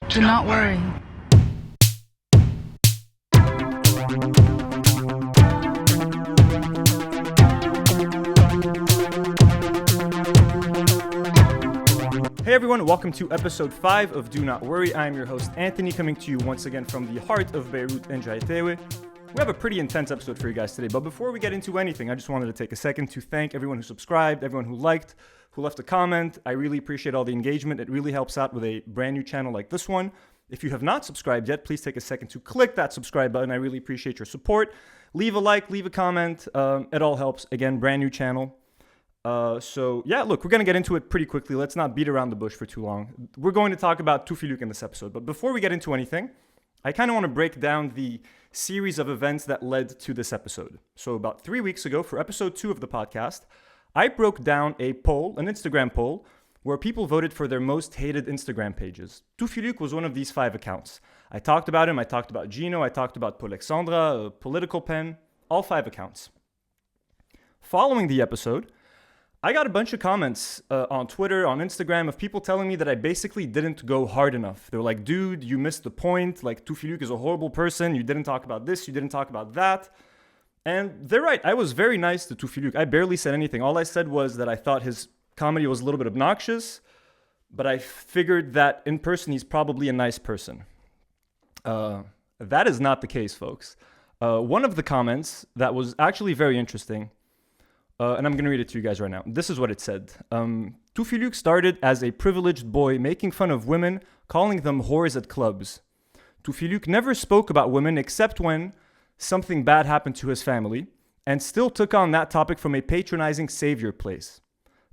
Do not worry. Hey everyone, welcome to episode 5 of Do Not Worry. I'm your host Anthony, coming to you once again from the heart of Beirut and Jaitewe. We have a pretty intense episode for you guys today, but before we get into anything, I just wanted to take a second to thank everyone who subscribed, everyone who liked, who left a comment. I really appreciate all the engagement. It really helps out with a brand new channel like this one. If you have not subscribed yet, please take a second to click that subscribe button. I really appreciate your support. Leave a like, leave a comment. It all helps. Again, brand new channel. So yeah, look, we're going to get into it pretty quickly. Let's not beat around the bush for too long. We're going to talk about Toufiluk in this episode. But before we get into anything, I kind of want to break down the series of events that led to this episode. So about 3 weeks ago, for episode 2 of the podcast, I broke down a poll, an Instagram poll, where people voted for their most hated Instagram pages. Toufiluk was one of these 5 accounts. I talked about him, I talked about Gino, I talked about Polexandra, Political Pen, all 5 accounts. Following the episode, I got a bunch of comments on Twitter, on Instagram, of people telling me that I basically didn't go hard enough. They were like, dude, you missed the point. Like, Toufiluk is a horrible person. You didn't talk about this. You didn't talk about that. And they're right. I was very nice to Toufiluk. I barely said anything. All I said was that I thought his comedy was a little bit obnoxious, but I figured that in person, he's probably a nice person. That is not the case, folks. One of the comments that was actually very interesting, and I'm going to read it to you guys right now. This is what it said. Toufiluk started as a privileged boy making fun of women, calling them whores at clubs. Toufiluk never spoke about women except when something bad happened to his family, and still took on that topic from a patronizing savior place.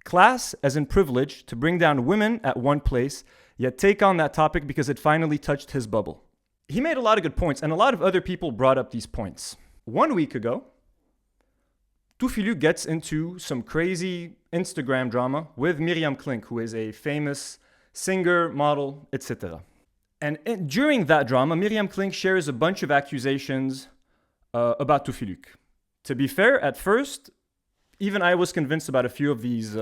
Class, as in privilege, to bring down women at one place, yet take on that topic because it finally touched his bubble. He made a lot of good points, and a lot of other people brought up these points. 1 week ago, Toufiluk gets into some crazy Instagram drama with Myriam Klink, who is a famous singer, model, etc. And during that drama, Myriam Klink shares a bunch of accusations about Toufiluk. To be fair, at first, even I was convinced about a few of these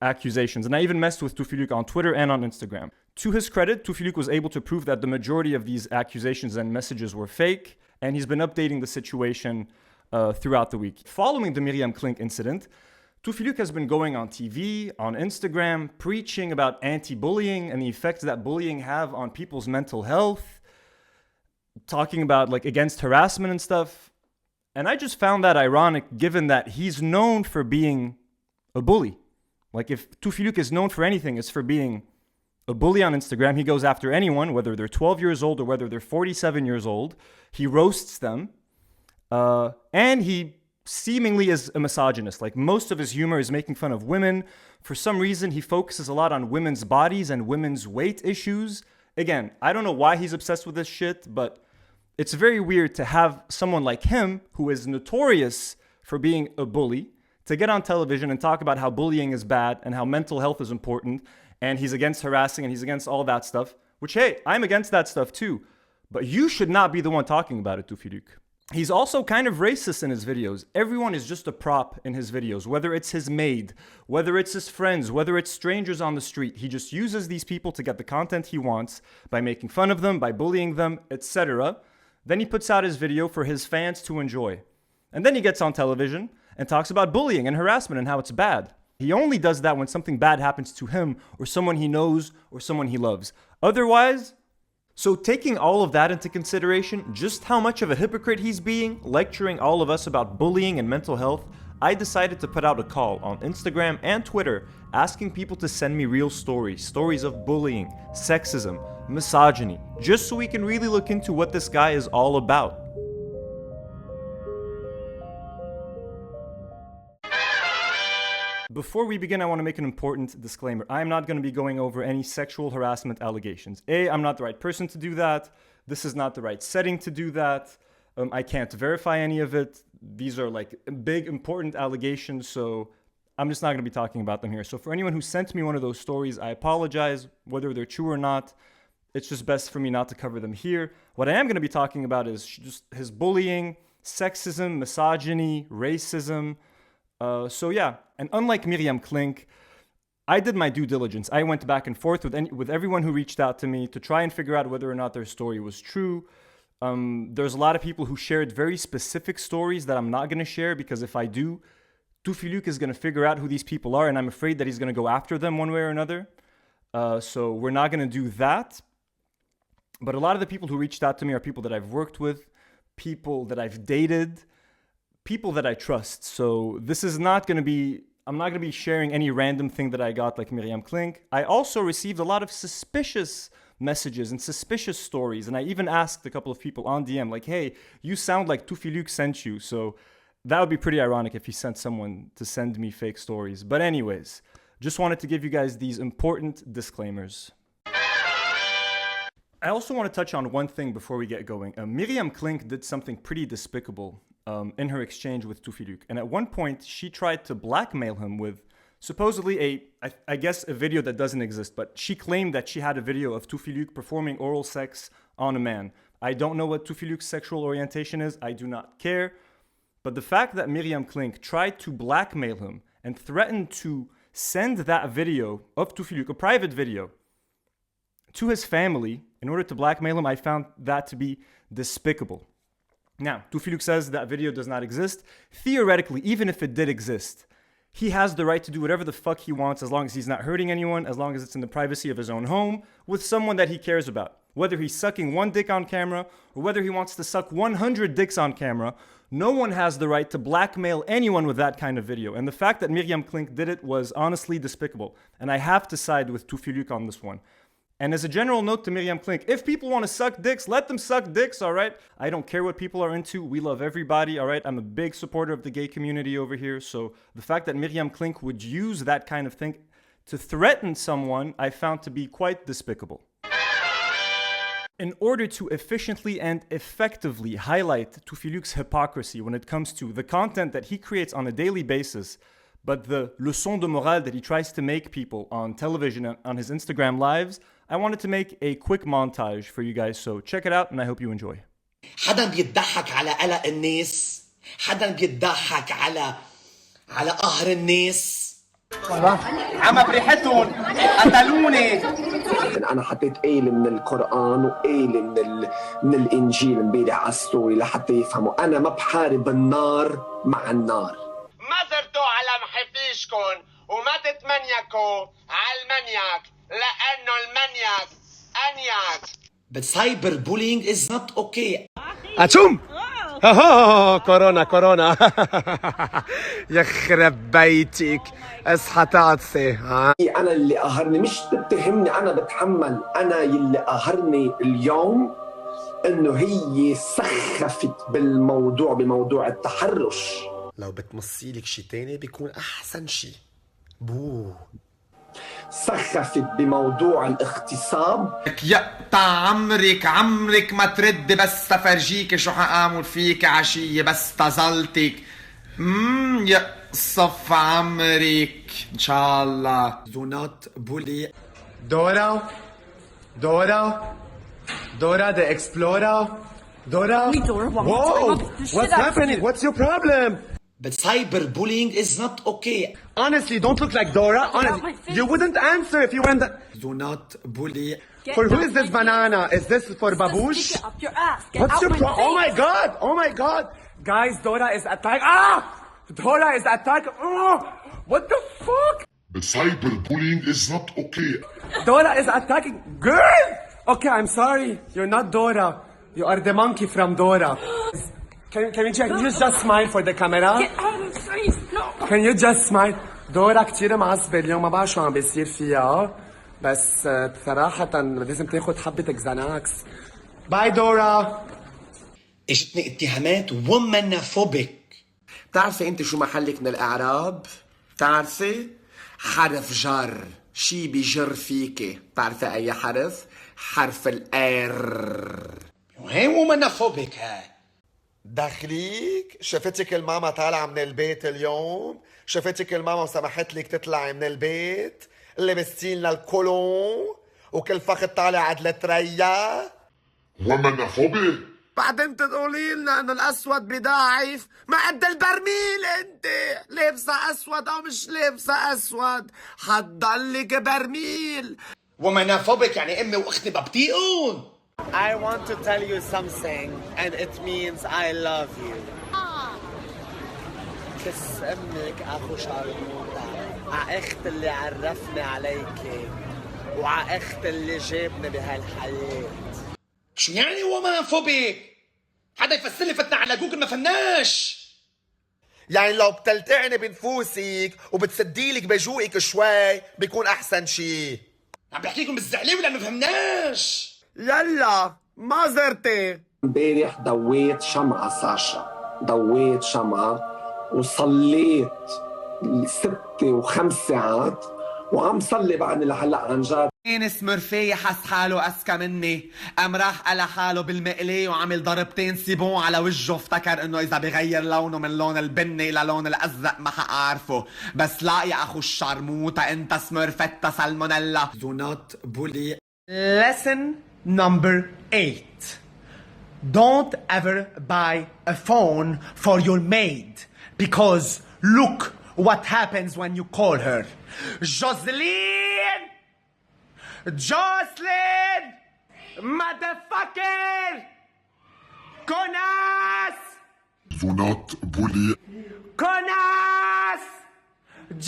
accusations, and I even messed with Toufiluk on Twitter and on Instagram. To his credit, Toufiluk was able to prove that the majority of these accusations and messages were fake, and he's been updating the situation throughout the week. Following the Myriam Klink incident, Toufiluk has been going on TV, on Instagram, preaching about anti-bullying and the effects that bullying have on people's mental health, talking about like against harassment and stuff. And I just found that ironic given that he's known for being a bully. Like if Toufiluk is known for anything, it's for being a bully on Instagram. He goes after anyone, whether they're 12 years old or whether they're 47 years old. He roasts them. And he seemingly is a misogynist. Like most of his humor is making fun of women. For some reason, he focuses a lot on women's bodies and women's weight issues. Again, I don't know why he's obsessed with this shit, but it's very weird to have someone like him, who is notorious for being a bully, to get on television and talk about how bullying is bad and how mental health is important, and he's against harassing and he's against all that stuff, which, hey, I'm against that stuff too. But you should not be the one talking about it, Toufiluk. He's also kind of racist in his videos. Everyone is just a prop in his videos, whether it's his maid, whether it's his friends, whether it's strangers on the street. He just uses these people to get the content he wants by making fun of them, by bullying them, etc. Then he puts out his video for his fans to enjoy. And then he gets on television and talks about bullying and harassment and how it's bad. He only does that when something bad happens to him or someone he knows or someone he loves. Otherwise, so taking all of that into consideration, just how much of a hypocrite he's being, lecturing all of us about bullying and mental health, I decided to put out a call on Instagram and Twitter asking people to send me real stories of bullying, sexism, misogyny, just so we can really look into what this guy is all about. Before we begin, I want to make an important disclaimer. I am not going to be going over any sexual harassment allegations. I'm not the right person to do that. This is not the right setting to do that. I can't verify any of it. These are like big, important allegations, so I'm just not going to be talking about them here. So for anyone who sent me one of those stories, I apologize, whether they're true or not. It's just best for me not to cover them here. What I am going to be talking about is just his bullying, sexism, misogyny, racism. So yeah, and unlike Myriam Klink, I did my due diligence. I went back and forth with everyone who reached out to me to try and figure out whether or not their story was true. There's a lot of people who shared very specific stories that I'm not going to share, because if I do, Toufiluk is going to figure out who these people are, and I'm afraid that he's going to go after them one way or another. So we're not going to do that. But a lot of the people who reached out to me are people that I've worked with, people that I've dated, people that I trust. So this is not going to be, I'm not going to be sharing any random thing that I got like Myriam Klink. I also received a lot of suspicious messages and suspicious stories. And I even asked a couple of people on DM, like, hey, you sound like Toufiluk sent you. So that would be pretty ironic if he sent someone to send me fake stories. But anyways, just wanted to give you guys these important disclaimers. I also want to touch on one thing before we get going. Myriam Klink did something pretty despicable in her exchange with Toufiluk. And at one point, she tried to blackmail him with supposedly I guess a video that doesn't exist, but she claimed that she had a video of Toufiluk performing oral sex on a man. I don't know what Toufiluk's sexual orientation is. I do not care. But the fact that Myriam Klink tried to blackmail him and threatened to send that video of Toufiluk, a private video, to his family in order to blackmail him, I found that to be despicable. Now, Toufiluk says that video does not exist. Theoretically, even if it did exist, he has the right to do whatever the fuck he wants as long as he's not hurting anyone, as long as it's in the privacy of his own home with someone that he cares about. Whether he's sucking one dick on camera or whether he wants to suck 100 dicks on camera, no one has the right to blackmail anyone with that kind of video. And the fact that Myriam Klink did it was honestly despicable. And I have to side with Toufiluk on this one. And as a general note to Myriam Klink, if people want to suck dicks, let them suck dicks, all right? I don't care what people are into. We love everybody, all right? I'm a big supporter of the gay community over here. So the fact that Myriam Klink would use that kind of thing to threaten someone, I found to be quite despicable. In order to efficiently and effectively highlight Toufiluk's hypocrisy when it comes to the content that he creates on a daily basis, but the leçon de morale that he tries to make people on television and on his Instagram lives, I wanted to make a quick montage for you guys, so check it out and I hope you enjoy. حدا بيضحك على قلق الناس، حدا بيضحك على قهر الناس. عم بريحتهم قتلوني. أنا حطيت آية من القرآن وآية من الإنجيل امبارح على الستوري لحتى يفهموا أنا ما بحارب النار مع النار. ما زرتوا على محفيشكم وما تتمنيكوا على المنياك لأنه المنياك أنياك. But cyber bullying is not okay. أتوم كورونا يخرب بيتك اصحى تعطسي. أنا اللي قهرني مش تتهمني، أنا بتحمل. أنا اللي قهرني اليوم إنه هي سخفت بموضوع التحرش. لو بتمصيلك شي تاني بيكون أحسن شي. بو سخفت بموضوع الاغتصاب. يا عمرك ما ترد بس تفرجيك شو حأعمل فيك عشية بس تظلتك. يا صف عمرك إن شاء الله. Do not bully. دورا the explorer. Dora? Hey, Dora, whoa! What's happening? What's your problem? But cyberbullying is not okay. Honestly, don't look like Dora. Honestly, you wouldn't answer if you were in the... Do not bully. For who is this banana? Is this for Babush? Stick it up your ass. What's your problem? Oh my god! Oh my god! Guys, Dora is attacking. Dora is attacking. What the fuck? But cyberbullying is not okay. Dora is attacking. Girl! Okay, I'm sorry. You're not Dora. You are the monkey from Dora. Can you just smile for the camera? Get out of his face. No. Can you just smile? دورا كتير معصبة اليوم، ما بعرف شو عم بيصير فيها، بس صراحة لازم تاخد حبة اكزاناكس. باي دورا. اجتني اتهامات ومنافوبيك. بتعرفي انت شو محلك من الاعراب؟ بتعرفي؟ حرف جر، شي بيجر فيكي. بتعرفي اي حرف؟ حرف الار. وين ومنافوبيك هاي؟ دخليك شفتك الماما طالعة من البيت اليوم؟ شفتك الماما وسمحت لك تطلعي من البيت؟ لبستين لنا الكولون وكل فخذ طالع عدل تريا؟ ومنافوبي؟ بعدين تقولي لنا انه الاسود بضعف. ما قد البرميل انت، لابسه اسود او مش لابسه اسود حتضلك برميل. ومنافوبك يعني امي واختي ببطيئون. I want to tell you something and it means I love you. كس امك اخو شرموطة، ع اخت اللي عرفني عليكي وع اخت اللي جابني بهالحياة. شو يعني ومنافوبك؟ حدا يفسر لي فتنا على جوجل ما فناش. يعني لو بتلتعني بنفوسك وبتسديلك بجوقك شوي بيكون احسن شي. عم بحكي لكم بالزعلي ولا ما فهمناش؟ يلا ما زرتي. امبارح ضويت شمعة ساشا، ضويت شمعة وصليت 6 و5 ساعات وعم صلي بعدني لهلا عن جد. اسمر فيا حس حاله أذكى مني، قام راح قال حاله بالمقلي وعمل ضربتين سيبون على وجهه، افتكر انه اذا بغير لونه من لون البني للون الازرق ما حقعرفه. بس لا يا اخو الشرموطة، انت سمرفتا سالمونيلا. Do not bully. Lesson number 8. Don't ever buy a phone for your maid, because look what happens when you call her. Jocelyn! Jocelyn! Motherfucker! Connasse! Do not bully. Connasse!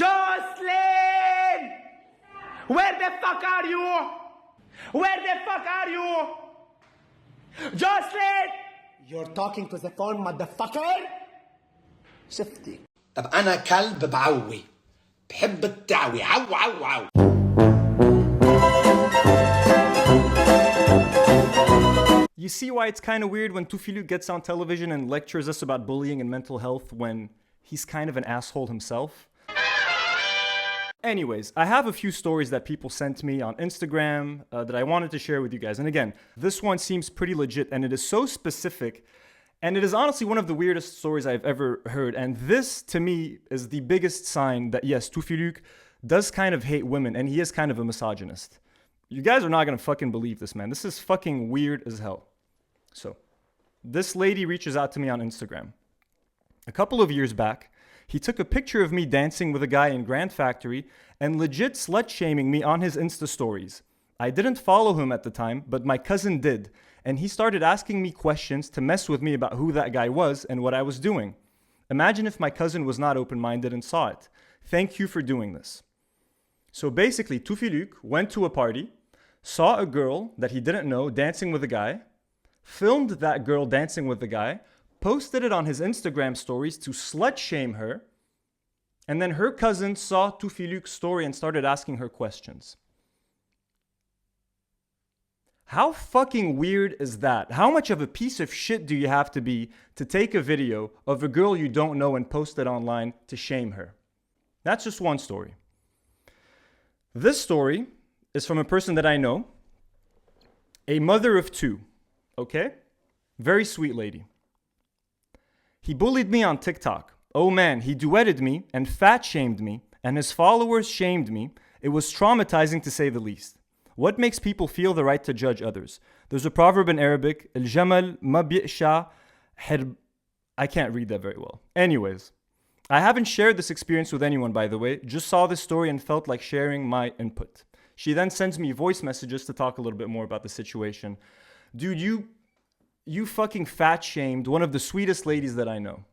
Jocelyn! Where the fuck are you? Where the fuck are you? Jocelyn! You're talking to the phone motherfucker. شفتي. طب أنا كلب بعوي، بحب التعوي، عو عو عو. You see why it's kind of weird when Toufiluk gets on television and lectures us about bullying and mental health when he's kind of an asshole himself? Anyways, I have a few stories that people sent me on Instagram that I wanted to share with you guys. And again, this one seems pretty legit and it is so specific. And it is honestly one of the weirdest stories I've ever heard. And this, to me, is the biggest sign that, yes, Toufiluk does kind of hate women and he is kind of a misogynist. You guys are not gonna fucking believe this, man. This is fucking weird as hell. So, this lady reaches out to me on Instagram. A couple of years back, he took a picture of me dancing with a guy in Grand Factory and legit slut-shaming me on his Insta stories. I didn't follow him at the time, but my cousin did, and he started asking me questions to mess with me about who that guy was and what I was doing. Imagine if my cousin was not open-minded and saw it. Thank you for doing this. So basically, Toufiluk went to a party, saw a girl that he didn't know dancing with a guy, filmed that girl dancing with the guy, posted it on his Instagram stories to slut-shame her, and then her cousin saw Toufiluk's story and started asking her questions. How fucking weird is that? How much of a piece of shit do you have to be to take a video of a girl you don't know and post it online to shame her? That's just one story. This story is from a person that I know, a mother of 2, okay? Very sweet lady. He bullied me on TikTok. Oh man, he duetted me and fat shamed me, and his followers shamed me. It was traumatizing to say the least. What makes people feel the right to judge others? There's a proverb in Arabic, الجمل ما بيقشع حرب. I can't read that very well. Anyways, I haven't shared this experience with anyone, by the way. Just saw this story and felt like sharing my input. She then sends me voice messages to talk a little bit more about the situation. Dude, you fucking fat shamed one of the sweetest ladies that I know.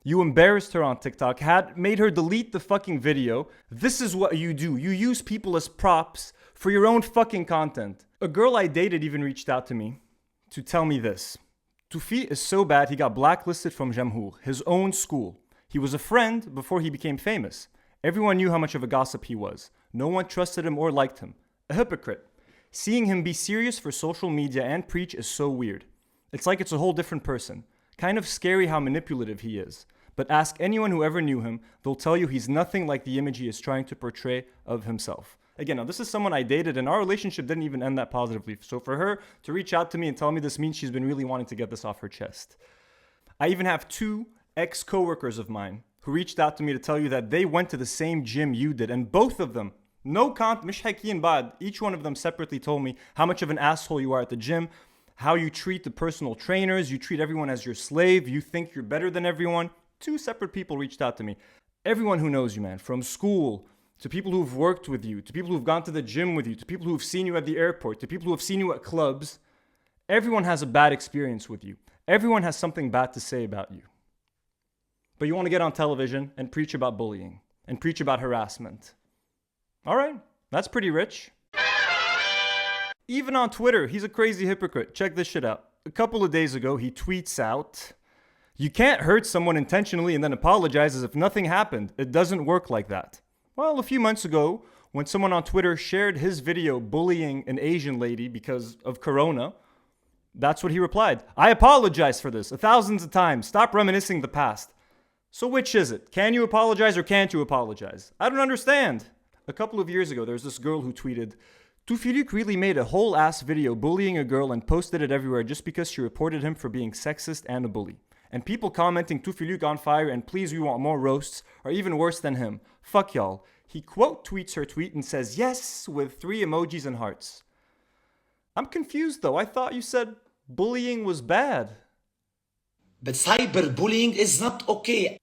You embarrassed her on TikTok, made her delete the fucking video. This is what you do. You use people as props for your own fucking content. A girl I dated even reached out to me to tell me this. Toufi is so bad he got blacklisted from Jamhour, his own school. He was a friend before he became famous. Everyone knew how much of a gossip he was. No one trusted him or liked him. A hypocrite. Seeing him be serious for social media and preach is so weird. It's like it's a whole different person. Kind of scary how manipulative he is. But ask anyone who ever knew him, they'll tell you he's nothing like the image he is trying to portray of himself. Again, now this is someone I dated and our relationship didn't even end that positively. So for her to reach out to me and tell me this means she's been really wanting to get this off her chest. I even have 2 ex-coworkers of mine who reached out to me to tell you that they went to the same gym you did, and both of them, no count, مش حاكيين بعد, each one of them separately told me how much of an asshole you are at the gym, how you treat the personal trainers, you treat everyone as your slave, you think you're better than everyone. 2 separate people reached out to me. Everyone who knows you, man, from school, to people who've worked with you, to people who've gone to the gym with you, to people who've seen you at the airport, to people who have seen you at clubs, everyone has a bad experience with you. Everyone has something bad to say about you. But you want to get on television and preach about bullying and preach about harassment. All right, that's pretty rich. Even on Twitter, he's a crazy hypocrite. Check this shit out. A couple of days ago, he tweets out, "You can't hurt someone intentionally and then apologize as if nothing happened. It doesn't work like that." Well, a few months ago, when someone on Twitter shared his video bullying an Asian lady because of Corona, that's what he replied. "I apologize for this 1,000s of times. Stop reminiscing the past." So which is it? Can you apologize or can't you apologize? I don't understand. A couple of years ago, there was this girl who tweeted, "Toufiluk really made a whole ass video bullying a girl and posted it everywhere just because she reported him for being sexist and a bully. And people commenting Toufiluk on fire and please we want more roasts are even worse than him. Fuck y'all." He quote tweets her tweet and says yes with 3 emojis and hearts. I'm confused though. I thought you said bullying was bad. But cyberbullying is not okay.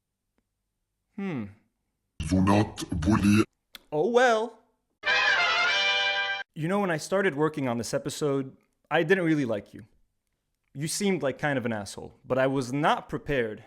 Do not bully. Oh well. You know, when I started working on this episode, I didn't really like you. You seemed like kind of an asshole, but I was not prepared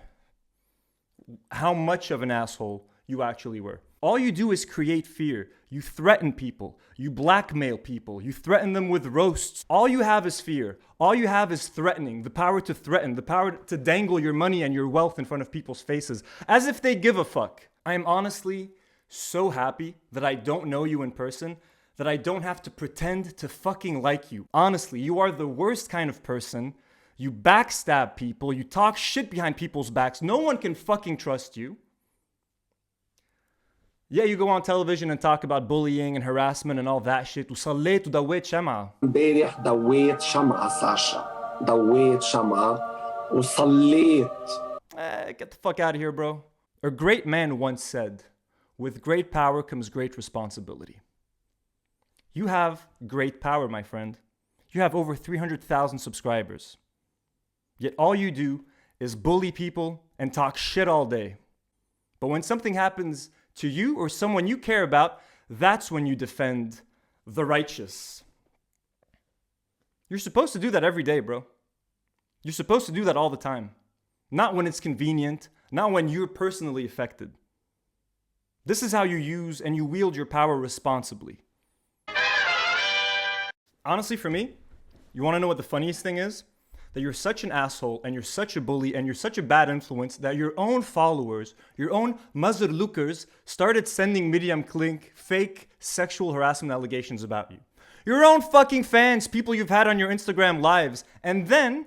how much of an asshole you actually were. All you do is create fear. You threaten people. You blackmail people. You threaten them with roasts. All you have is fear. All you have is threatening. The power to threaten. The power to dangle your money and your wealth in front of people's faces. As if they give a fuck. I am honestly so happy that I don't know you in person. That I don't have to pretend to fucking like you. Honestly, you are the worst kind of person. You backstab people. You talk shit behind people's backs. No one can fucking trust you. Yeah, you go on television and talk about bullying and harassment and all that shit. وصليت ودويت شمعة. امبارح دويت شمعة ساشا. دويت شمعة وصليت. Get the fuck out of here, bro. A great man once said, "With great power comes great responsibility." You have great power, my friend. You have over 300,000 subscribers. Yet all you do is bully people and talk shit all day. But when something happens to you or someone you care about, that's when you defend the righteous. You're supposed to do that every day, bro. You're supposed to do that all the time. Not when it's convenient, not when you're personally affected. This is how you use and you wield your power responsibly. Honestly, for me, you want to know what the funniest thing is? That you're such an asshole and you're such a bully and you're such a bad influence that your own followers, your own mazurlukers started sending Myriam Klink fake sexual harassment allegations about you. Your own fucking fans, people you've had on your Instagram lives. And then,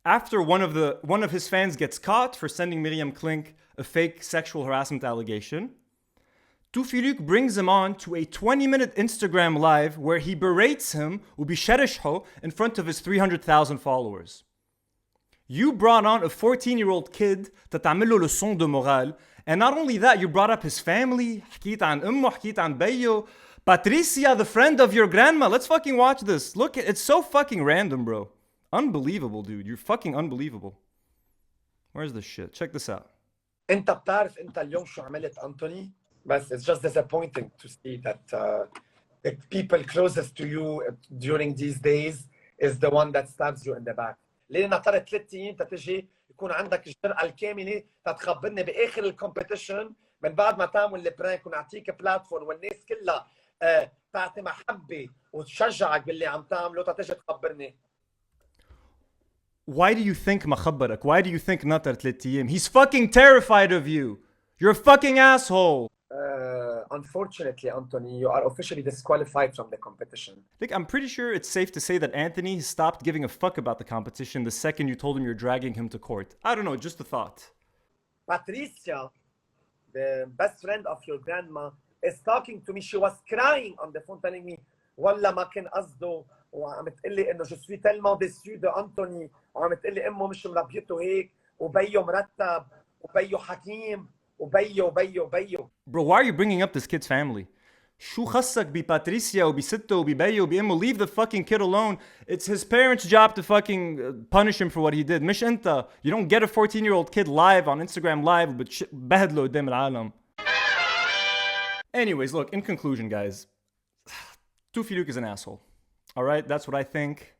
after one of his fans gets caught for sending Myriam Klink a fake sexual harassment allegation, Toufiluk brings him on to a 20-minute Instagram live where he berates him وبيشرشحه in front of his 300,000 followers. You brought on a 14-year-old kid to تعمل له leçon de morale, and not only that, you brought up his family, حكيت عن أمه, حكيت عن بيو, Patricia, the friend of your grandma. Let's fucking watch this. Look, it's so fucking random, bro. Unbelievable, dude. You're fucking unbelievable. Where's this shit? Check this out. انت بتعرف انت اليوم شو عملت أنتوني؟ But it's just disappointing to see that the people closest to you during these days is the one that stabs you in the back. ليه نطرت 3 أيام تتجي يكون عندك الجرأة الكاملة تتخبرني بآخر الكومبيتيشن من بعد ما تعمل البرانك ونعطيك بلاتفورم والناس كلها تعطي محبة وتشجعك باللي عم تعمله تتجي تخبرني. Why do you think مخبرك? Why do you think نطر 3 أيام? He's fucking terrified of you. You're a fucking asshole. Unfortunately, Anthony, you are officially disqualified from the competition. Look, I'm pretty sure it's safe to say that Anthony stopped giving a fuck about the competition the second you told him you're dragging him to court. I don't know, just a thought. Patricia, the best friend of your grandma, is talking to me. She was crying on the phone telling me, والله ما كان قصده وعم تقلي انه je suis tellement déçue de Anthony وعم تقلي امه مش مربيته هيك وبيو مرتب وبيو حكيم وبيو. Bro, why are you bringing up this kid's family? شو خصك بباتريسيا وبستة وببيه وبأمه? Leave the fucking kid alone. It's his parents' job to fucking punish him for what he did. مش انت. You don't get a 14-year-old kid live on Instagram live بهدله قدام العالم. Anyways, look, in conclusion, guys, Toufiluk is an asshole. All right, that's what I think.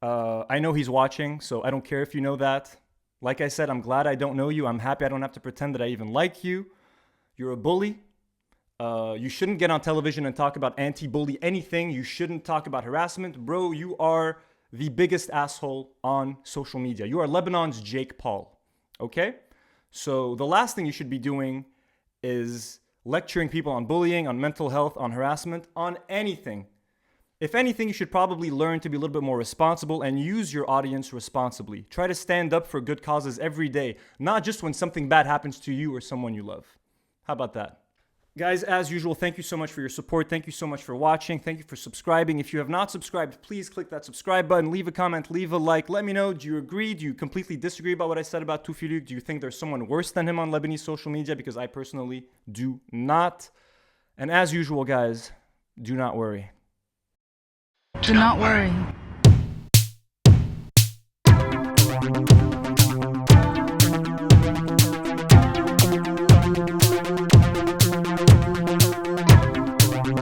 I know he's watching, so I don't care if you know that. Like I said, I'm glad I don't know you. I'm happy I don't have to pretend that I even like you. You're a bully. You shouldn't get on television and talk about anti-bully anything. You shouldn't talk about harassment. Bro, you are the biggest asshole on social media. You are Lebanon's Jake Paul. Okay? So the last thing you should be doing is lecturing people on bullying, on mental health, on harassment, on anything. If anything, you should probably learn to be a little bit more responsible and use your audience responsibly. Try to stand up for good causes every day, not just when something bad happens to you or someone you love. How about that? Guys, as usual, thank you so much for your support. Thank you so much for watching. Thank you for subscribing. If you have not subscribed, please click that subscribe button, leave a comment, leave a like. Let me know, do you agree? Do you completely disagree about what I said about Toufiluk? Do you think there's someone worse than him on Lebanese social media? Because I personally do not. And as usual, guys, do not worry. Do not worry.